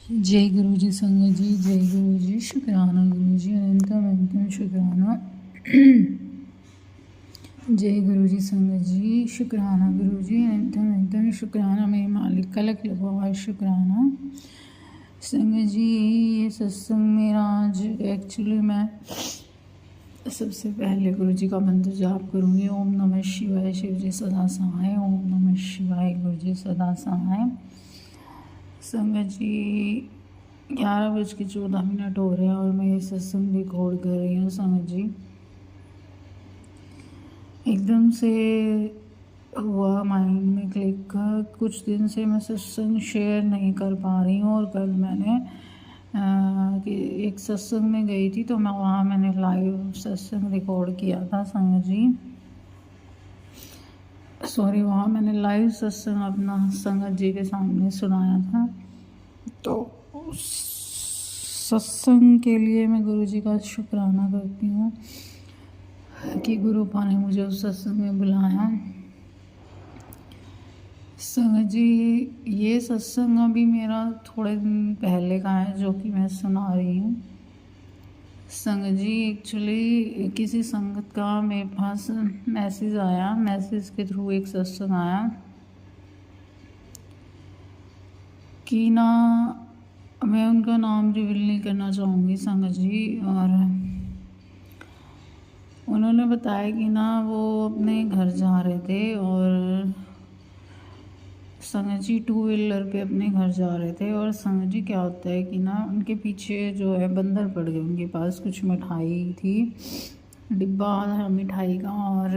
जय गुरु जी संगत जी, जय गुरु जी, शुक्राना गुरु जी, अनंतम अनंतम शुक्राना। जय गुरु जी संगत जी, शुक्राना गुरु जी, अनंतम अनंतम शुक्राना। मेरे मालिक का लख लखों हुआ शुक्राना। संगत जी, ये सत्संग मेरा आज एक्चुअली मैं सबसे पहले गुरु जी का मंत्र जाप करूँगी। ओम नमः शिवाय, शिव जी सदा सहाय। ओम नमः शिवाय, गुरु जी सदा सहाय। संगत जी, 11:14 हो रहे हैं और मैं ये सत्संग रिकॉर्ड कर रही हूँ। संगत जी, एकदम से हुआ माइंड में क्लिक। कुछ दिन से मैं सत्संग शेयर नहीं कर पा रही हूँ और कल मैंने कि एक सत्संग में गई थी, तो मैं वहाँ मैंने लाइव सत्संग रिकॉर्ड किया था। संगत जी, सॉरी, वहाँ मैंने लाइव सत्संग अपना संगत जी के सामने सुनाया था। तो उस सत्संग के लिए मैं गुरु जी का शुक्राना करती हूँ कि गुरुपा ने मुझे उस सत्संग में बुलाया। संगत जी, ये सत्संग अभी मेरा थोड़े दिन पहले का है जो कि मैं सुना रही हूँ। संगत जी, एक्चुअली किसी संगत का मेरे पास मैसेज आया, मैसेज के थ्रू एक सत्संग आया कि ना, मैं उनका नाम रिवील नहीं करना चाहूँगी संगत जी। और उन्होंने बताया कि ना वो अपने घर जा रहे थे और संगत जी 2 व्हीलर पे अपने घर जा रहे थे। और संगत जी, क्या होता है कि ना उनके पीछे जो है बंदर पड़ गए। उनके पास कुछ मिठाई थी, डिब्बा था मिठाई का, और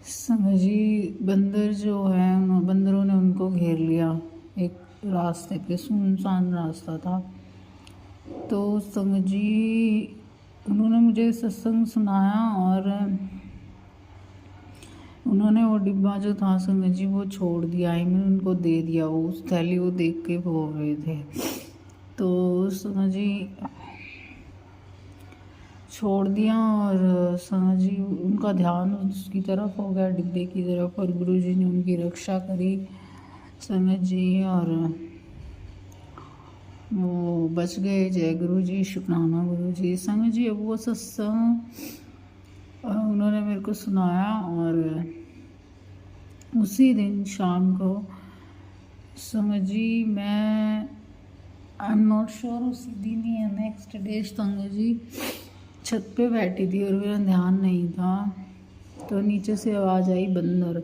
संगत जी बंदर जो है बंदरों ने उनको घेर लिया एक रास्ते पे, सुनसान रास्ता था। तो संगत जी, उन्होंने मुझे सत्संग सुनाया और उन्होंने वो डिब्बा जो था संगत जी वो छोड़ दिया। आई मैंने उनको दे दिया, वो उस थैली वो देख के बोल रहे थे। तो संगत जी छोड़ दिया और संगत जी उनका ध्यान उसकी तरफ हो गया, डिब्बे की तरफ, और गुरु जी ने उनकी रक्षा करी संगत जी, और वो बच गए। जय गुरु जी, शुक्राना गुरु जी। संगत जी, अब वो सत्संग उन्होंने मेरे को सुनाया और उसी दिन शाम को संगत जी, मैं आई एम नॉट श्योर उसी दिन ही या नेक्स्ट डे संगत जी छत पे बैठी थी और मेरा ध्यान नहीं था। तो नीचे से आवाज़ आई बंदर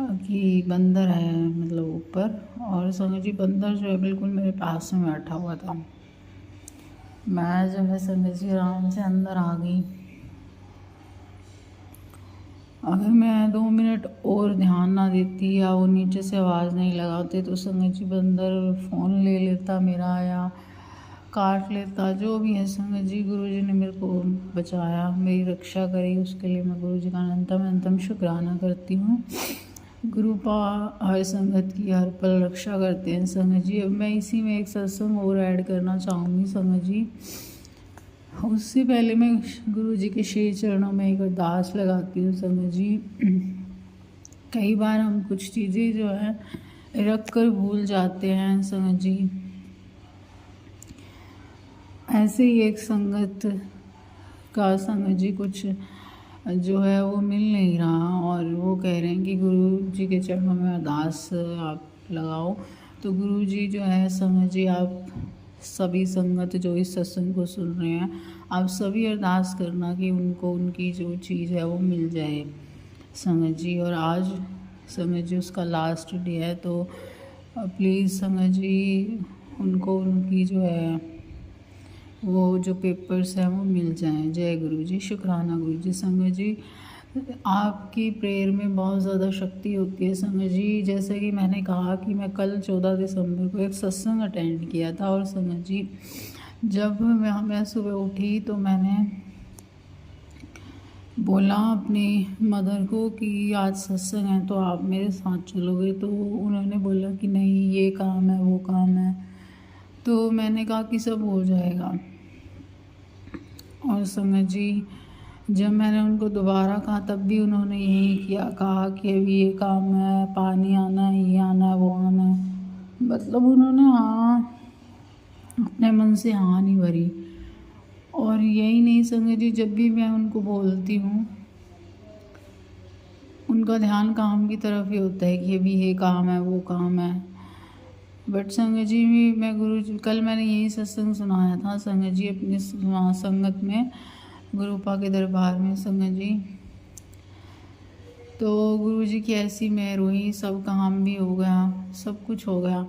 कि बंदर है, मतलब ऊपर। और संगत जी, बंदर जो है बिल्कुल मेरे पास में बैठा हुआ था। मैं जो है संगत जी आराम से अंदर आ गई। अगर मैं 2 मिनट और ध्यान ना देती या वो नीचे से आवाज़ नहीं लगाते तो संगत जी बंदर फ़ोन ले लेता मेरा या काट लेता, जो भी है। संगत जी, गुरु जी ने मेरे को बचाया, मेरी रक्षा करी, उसके लिए मैं गुरु जी का अनंतम अनंतम शुक्राना करती हूँ। गुरुपा हर संगत की हर पल रक्षा करते हैं संगत जी। अब मैं इसी में एक सत्संग और ऐड करना चाहूँगी संगत जी। उससे पहले मैं गुरु जी के श्री चरणों में एक अरदास लगाती हूँ संगत जी। कई बार हम कुछ चीज़ें जो है रख कर भूल जाते हैं संगत जी। ऐसे ही एक संगत का संगत जी कुछ जो है वो मिल नहीं रहा और वो कह रहे हैं कि गुरु जी के चरणों में अरदास आप लगाओ। तो गुरु जी जो है संगत जी, आप सभी संगत जो इस सत्संग को सुन रहे हैं, आप सभी अरदास करना कि उनको उनकी जो चीज़ है वो मिल जाए संगत जी। और आज संगत जी उसका लास्ट डे है, तो प्लीज़ संगत जी उनको उनकी जो है वो जो पेपर्स हैं वो मिल जाएं। जय गुरु जी, शुक्राना गुरु जी। संगत जी, आपकी प्रेयर में बहुत ज़्यादा शक्ति होती है संगत जी। जैसे कि मैंने कहा कि मैं कल 14 दिसंबर को एक सत्संग अटेंड किया था और संगत जी जब मैं सुबह उठी तो मैंने बोला अपनी मदर को कि आज सत्संग है तो आप मेरे साथ चलोगे। तो उन्होंने बोला कि नहीं, ये काम है वो काम है। तो मैंने कहा कि सब हो जाएगा। और संगत जी, जब मैंने उनको दोबारा कहा तब भी उन्होंने यही कहा कि अभी ये काम है, पानी आना है, ये आना है, वो आना है। मतलब उन्होंने हाँ अपने मन से हाँ नहीं भरी। और यही नहीं संगत जी, जब भी मैं उनको बोलती हूँ उनका ध्यान काम की तरफ ही होता है कि अभी ये काम है वो काम है। बट संगत जी मैं गुरु जी, कल मैंने यही सत्संग सुनाया था संगत जी अपनी वहाँ संगत में, गुरुपा के दरबार में संगत जी। तो गुरु जी की ऐसी मेहर हुई, सब काम भी हो गया, सब कुछ हो गया।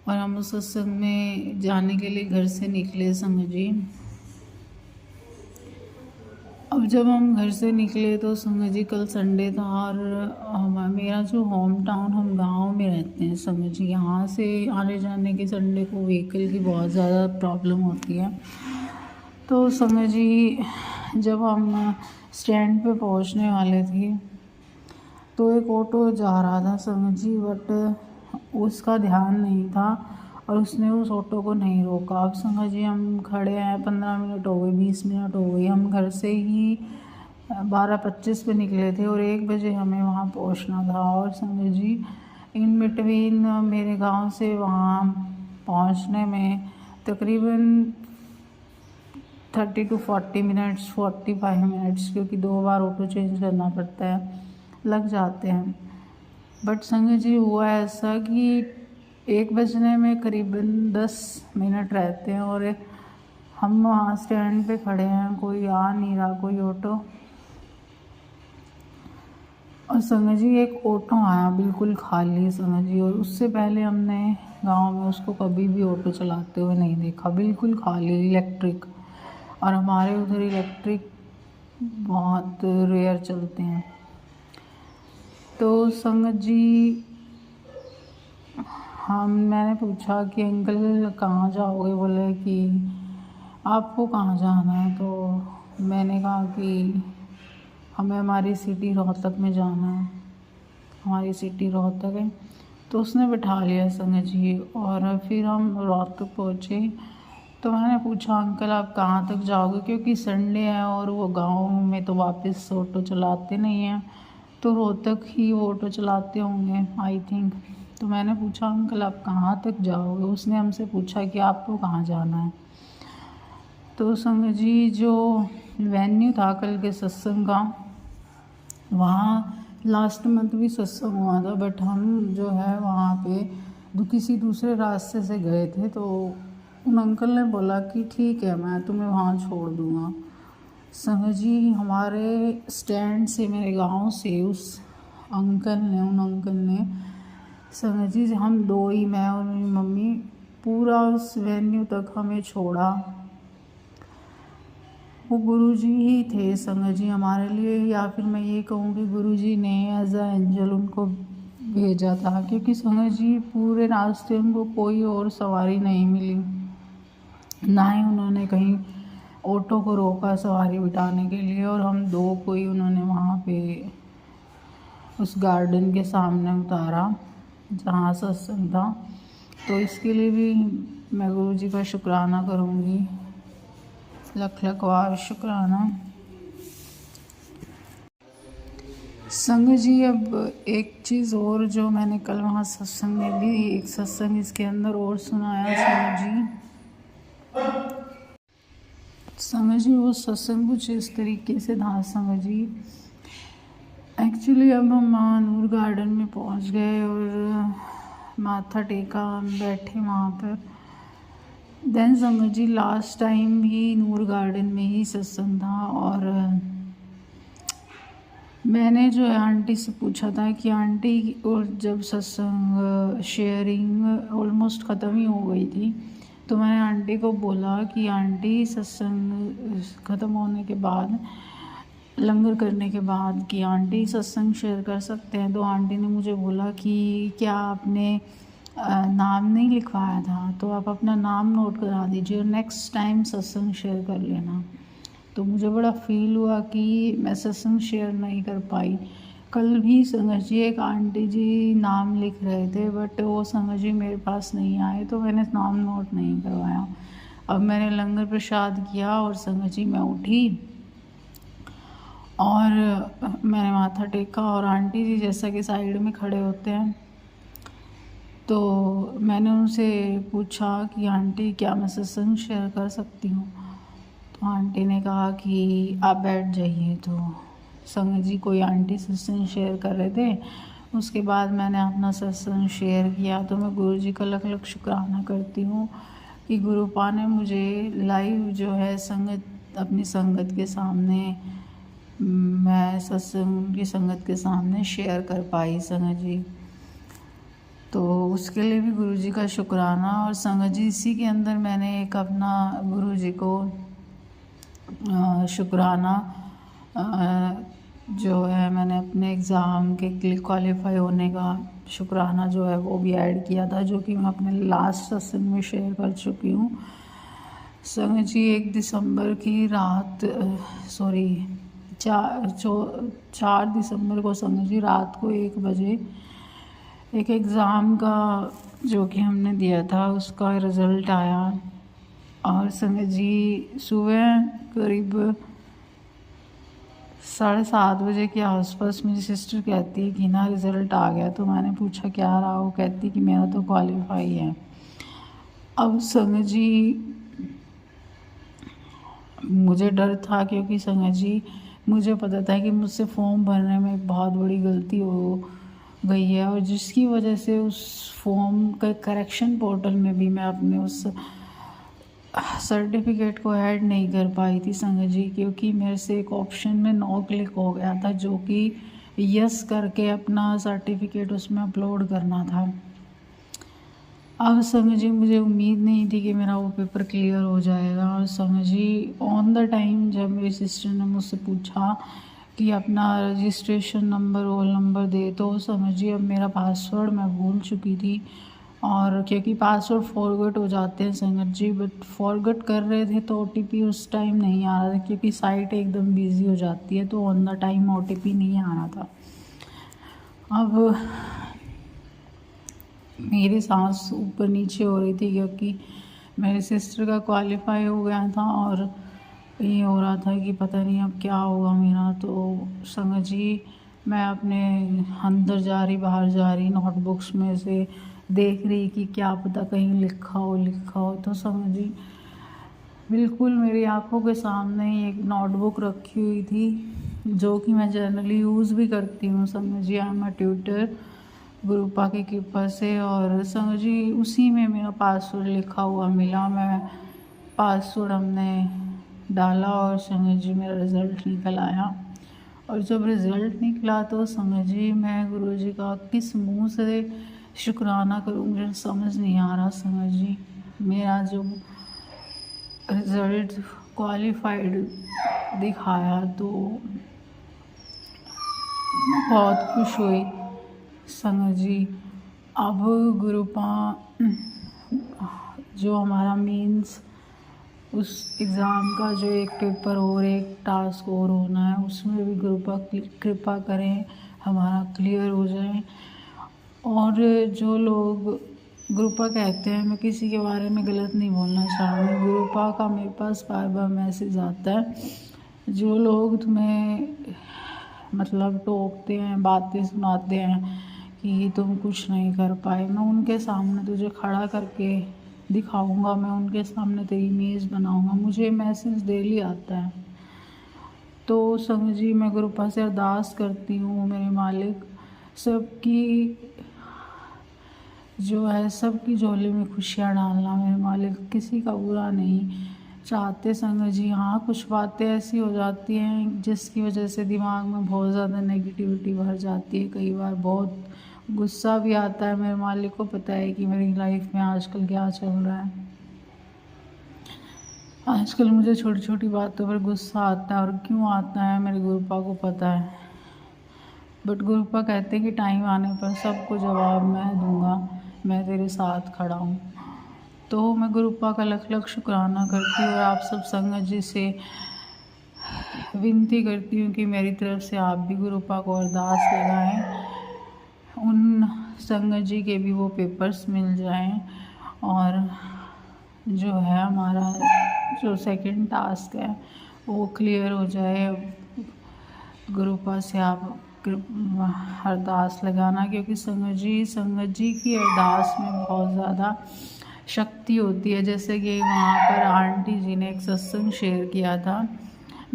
और हम उस सत्संग में जाने के लिए घर से निकले संगत जी। अब जब हम घर से निकले तो संगत जी कल संडे था और मेरा जो होम टाउन, हम गांव में रहते हैं संगत जी, यहाँ से आने जाने के संडे को व्हीकल की बहुत ज़्यादा प्रॉब्लम होती है। तो संगत जी जब हम स्टैंड पे पहुँचने वाले थे तो एक ऑटो जा रहा था संगत जी, बट उसका ध्यान नहीं था और उसने उस ऑटो को नहीं रोका। अब संगत जी हम खड़े हैं, 15 मिनट हो गए, 20 मिनट हो गई, हम घर से ही 12:25 पे निकले थे और 1 बजे हमें वहाँ पहुँचना था। और संगत जी इन बिटवीन मेरे गांव से वहाँ पहुँचने में तकरीबन 30 to 40 मिनट्स, 45 मिनट्स, क्योंकि 2 बार ऑटो चेंज करना पड़ता है, लग जाते हैं। बट संगत जी हुआ ऐसा कि 1 बजने में करीबन 10 मिनट रहते हैं और हम वहाँ स्टैंड पे खड़े हैं, कोई आ नहीं रहा, कोई ऑटो। और संगत जी एक ऑटो आया बिल्कुल खाली संगत जी, और उससे पहले हमने गांव में उसको कभी भी ऑटो चलाते हुए नहीं देखा, बिल्कुल खाली इलेक्ट्रिक। और हमारे उधर इलेक्ट्रिक बहुत रेयर चलते हैं। तो संगत जी मैंने पूछा कि अंकल कहाँ जाओगे, बोले कि आपको कहाँ जाना है। तो मैंने कहा कि हमें हमारी सिटी रोहतक में जाना है, हमारी सिटी रोहतक है। तो उसने बिठा लिया संगत जी और फिर हम रोहतक पहुँचे। तो मैंने पूछा अंकल आप कहाँ तक जाओगे, क्योंकि संडे है और वो गांव में तो वापस ऑटो चलाते नहीं हैं, तो रोहतक ही वो ऑटो चलाते होंगे आई थिंक। तो मैंने पूछा अंकल आप कहाँ तक जाओगे, उसने हमसे पूछा कि आपको कहाँ जाना है। तो संगत जी जो वेन्यू था कल के सत्संग का, वहाँ लास्ट मंथ भी सत्संग हुआ था, बट हम जो है वहाँ पे किसी दूसरे रास्ते से गए थे। तो उन अंकल ने बोला कि ठीक है मैं तुम्हें वहाँ छोड़ दूँगा। संगत जी हमारे स्टैंड से, मेरे गांव से उन अंकल ने संगत जी हम दो ही, मैं और मेरी मम्मी, पूरा उस वेन्यू तक हमें छोड़ा। वो गुरुजी ही थे संगत जी हमारे लिए, या फिर मैं ये कहूँ कि गुरुजी ने एज अ एंजल उनको भेजा था, क्योंकि संगत जी पूरे रास्ते उनको कोई और सवारी नहीं मिली, ना ही उन्होंने कहीं ऑटो को रोका सवारी बिठाने के लिए। और हम दो को ही उन्होंने वहाँ पे उस गार्डन के सामने उतारा जहाँ सत्संग था। तो इसके लिए भी मैं गुरुजी का शुक्राना करूँगी, लख लख वार शुक्राना। संगत जी अब एक चीज़ और जो मैंने कल वहाँ सत्संग में भी एक सत्संग इसके अंदर और सुनाया संगत जी वो सत्संग कुछ इस तरीके से था संगत जी। एक्चुअली अब हम नूर गार्डन में पहुँच गए और माथा टेका, बैठे वहाँ पर। देन संगत जी लास्ट टाइम भी नूर गार्डन में ही सत्संग था और मैंने जो है आंटी से पूछा था कि आंटी, और जब सत्संग शेयरिंग ऑलमोस्ट ख़त्म ही हो गई थी, तो मैंने आंटी को बोला कि आंटी सत्संग ख़त्म होने के बाद, लंगर करने के बाद, कि आंटी सत्संग शेयर कर सकते हैं। तो आंटी ने मुझे बोला कि क्या आपने नाम नहीं लिखवाया था, तो आप अपना नाम नोट करा दीजिए और नेक्स्ट टाइम सत्संग शेयर कर लेना। तो मुझे बड़ा फील हुआ कि मैं सत्संग शेयर नहीं कर पाई। कल भी संगत जी एक आंटी जी नाम लिख रहे थे, बट वो संगत जी मेरे पास नहीं आए, तो मैंने नाम नोट नहीं करवाया। अब मैंने लंगर प्रसाद किया और संगत जी मैं उठी और मैंने माथा टेका और आंटी जी जैसा कि साइड में खड़े होते हैं, तो मैंने उनसे पूछा कि आंटी क्या मैं सत्संग शेयर कर सकती हूँ। तो आंटी ने कहा कि आप बैठ जाइए। तो संगत जी कोई आंटी सत्संग शेयर कर रहे थे, उसके बाद मैंने अपना सत्संग शेयर किया। तो मैं गुरु जी का लख लख शुक्राना करती हूँ कि गुरुपा ने मुझे लाइव जो है संगत अपनी संगत के सामने, मैं सत्संग की संगत के सामने शेयर कर पाई संगत जी। तो उसके लिए भी गुरु जी का शुक्राना। और संगत जी इसी के अंदर मैंने एक अपना गुरु जी को शुक्राना जो है मैंने अपने एग्ज़ाम के लिए क्वालिफाई होने का शुक्राना जो है वो भी ऐड किया था, जो कि मैं अपने लास्ट सत्संग में शेयर कर चुकी हूँ। संगत जी 1 दिसंबर की रात 4 दिसंबर को संगत जी रात को 1 बजे एक एग्ज़ाम का जो कि हमने दिया था उसका रिज़ल्ट आया। और संगत जी सुबह करीब 7:30 बजे के आसपास मेरी सिस्टर कहती है कि ना रिज़ल्ट आ गया। तो मैंने पूछा क्या रहा, वो कहती कि मेरा तो क्वालिफाई है। अब संगत जी मुझे डर था, क्योंकि संगत जी मुझे पता था कि मुझसे फॉर्म भरने में बहुत बड़ी गलती हो गई है, और जिसकी वजह से उस फॉर्म का करेक्शन पोर्टल में भी मैं अपने उस सर्टिफिकेट को ऐड नहीं कर पाई थी संगत जी, क्योंकि मेरे से एक ऑप्शन में नो क्लिक हो गया था, जो कि यस करके अपना सर्टिफिकेट उसमें अपलोड करना था। अब संगत जी मुझे उम्मीद नहीं थी कि मेरा वो पेपर क्लियर हो जाएगा। और संगत जी ऑन द टाइम जब मेरी सिस्टर ने मुझसे पूछा कि अपना रजिस्ट्रेशन नंबर रोल नंबर दे, तो संगत जी अब मेरा पासवर्ड मैं भूल चुकी थी। और क्योंकि पासवर्ड फॉरगेट हो जाते हैं संगत जी, बट फॉरगेट कर रहे थे तो OTP उस टाइम नहीं आ रहा था, क्योंकि साइट एकदम बिजी हो जाती है, तो ऑन द टाइम OTP नहीं आ रहा था। अब मेरी सांस ऊपर नीचे हो रही थी, क्योंकि मेरे सिस्टर का क्वालिफाई हो गया था और ये हो रहा था कि पता नहीं अब क्या होगा मेरा। तो संगत जी मैं अपने अंदर जा रही बाहर जा रही नोटबुक्स में से देख रही कि क्या पता कहीं लिखा हो। तो संगत जी बिल्कुल मेरी आंखों के सामने ही एक नोटबुक रखी हुई थी, जो कि मैं जनरली यूज़ भी करती हूँ संगत जी। आई एम अ ट्यूटर गुरुपा की कृपा से। और संगत जी उसी में मेरा पासवर्ड लिखा हुआ मिला। मैं पासवर्ड हमने डाला और संगत जी मेरा रिज़ल्ट निकल आया। और जब रिज़ल्ट निकला तो संगत जी मैं गुरु जी का किस मुंह से शुक्राना करूँ, मुझे समझ नहीं आ रहा संगत जी। मेरा जो रिज़ल्ट क्वालिफाइड दिखाया तो बहुत खुश हुई संगत जी। अब गुरुपा जो हमारा मीन्स उस एग्ज़ाम का जो एक पेपर और एक टास्क और होना है, उसमें भी गुरुपा कृपा करें हमारा क्लियर हो जाए। और जो लोग गुरुपा कहते हैं, मैं किसी के बारे में गलत नहीं बोलना चाहूँगी, गुरुपा का मेरे पास बार बार मैसेज आता है। जो लोग तुम्हें मतलब टोकते हैं, बातें सुनाते हैं कि तुम कुछ नहीं कर पाए, मैं उनके सामने तुझे खड़ा करके दिखाऊंगा, मैं उनके सामने तेरी इमेज बनाऊंगा। मुझे मैसेज डेली आता है। तो संगत जी मैं गुरुपा से अरदास करती हूँ, मेरे मालिक सबकी जो है सबकी झोली में खुशियाँ डालना मेरे मालिक, किसी का बुरा नहीं चाहते संगत जी। हाँ कुछ बातें ऐसी हो जाती हैं जिसकी वजह से दिमाग में बहुत ज़्यादा नेगेटिविटी भर जाती है, कई बार बहुत गुस्सा भी आता है। मेरे मालिक को पता है कि मेरी लाइफ में आजकल क्या चल रहा है। आजकल मुझे छोटी छोटी बातों पर गुस्सा आता है, और क्यों आता है मेरे गुरुपा को पता है। बट गुरुपा कहते हैं कि टाइम आने पर सबको जवाब मैं दूंगा, मैं तेरे साथ खड़ा हूँ। तो मैं गुरुपा का लख लख शुक्राना करती हूँ, और आप सब संगत जी से विनती करती हूँ कि मेरी तरफ से आप भी गुरुपा को अरदास लगाएं, उन संगत जी के भी वो पेपर्स मिल जाएं, और जो है हमारा जो सेकंड टास्क है वो क्लियर हो जाए। गुरुपा से आप अरदास लगाना, क्योंकि संगत जी की अरदास में बहुत ज़्यादा शक्ति होती है। जैसे कि वहाँ पर आंटी जी ने एक सत्संग शेयर किया था,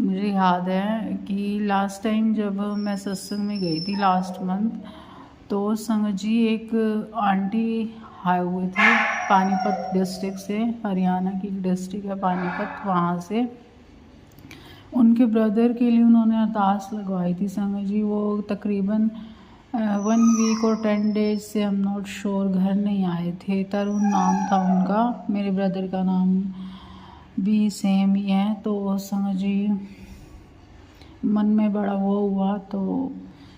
मुझे याद है कि लास्ट टाइम जब मैं सत्संग में गई थी लास्ट मंथ, तो संगत जी एक आंटी आए हुए थे पानीपत डिस्ट्रिक्ट से, हरियाणा की डिस्ट्रिक्ट है पानीपत, वहाँ से उनके ब्रदर के लिए उन्होंने अरदास लगवाई थी संगत जी। वो तकरीबन 1 वीक और 10 डेज से हम नॉट श्योर घर नहीं आए थे। तरुण नाम था उनका, मेरे ब्रदर का नाम भी सेम ही है। तो संगत जी मन में बड़ा वो हुआ, तो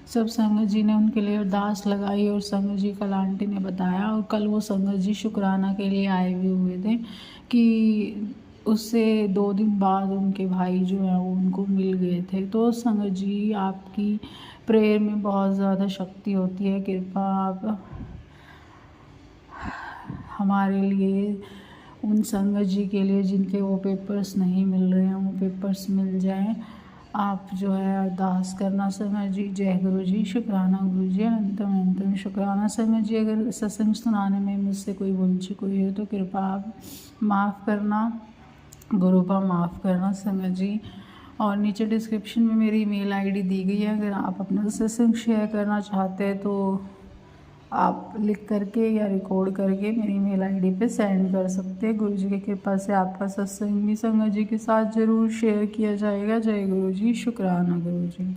सब संगत जी ने उनके लिए अरदास लगाई। और संगत जी कल आंटी ने बताया, और कल वो संगत जी शुक्राना के लिए आए हुए थे कि उससे 2 दिन बाद उनके भाई जो हैं वो उनको मिल गए थे। तो संगत जी आपकी प्रेयर में बहुत ज़्यादा शक्ति होती है। कृपा आप हमारे लिए, उन संगत जी के लिए जिनके वो पेपर्स नहीं मिल रहे हैं, वो पेपर्स मिल जाएं। आप जो है अरदास करना संगत जी। जय गुरु जी, शुक्राना गुरु जी, अनंतम अनंतम शुक्राना संगत जी। अगर सत्संग सुनाने में मुझसे कोई भूल चूक हुई हो तो कृपा आप माफ़ करना, गुरु का माफ़ करना संगत जी। और नीचे डिस्क्रिप्शन में मेरी ईमेल आईडी दी गई है, अगर आप अपना सत्संग शेयर करना चाहते हैं तो आप लिख करके या रिकॉर्ड करके मेरी ईमेल आईडी पे सेंड कर सकते हैं। गुरु जी की कृपा से आपका सत्संग भी संगत जी के साथ ज़रूर शेयर किया जाएगा। जय गुरु जी, शुक्राना गुरु जी।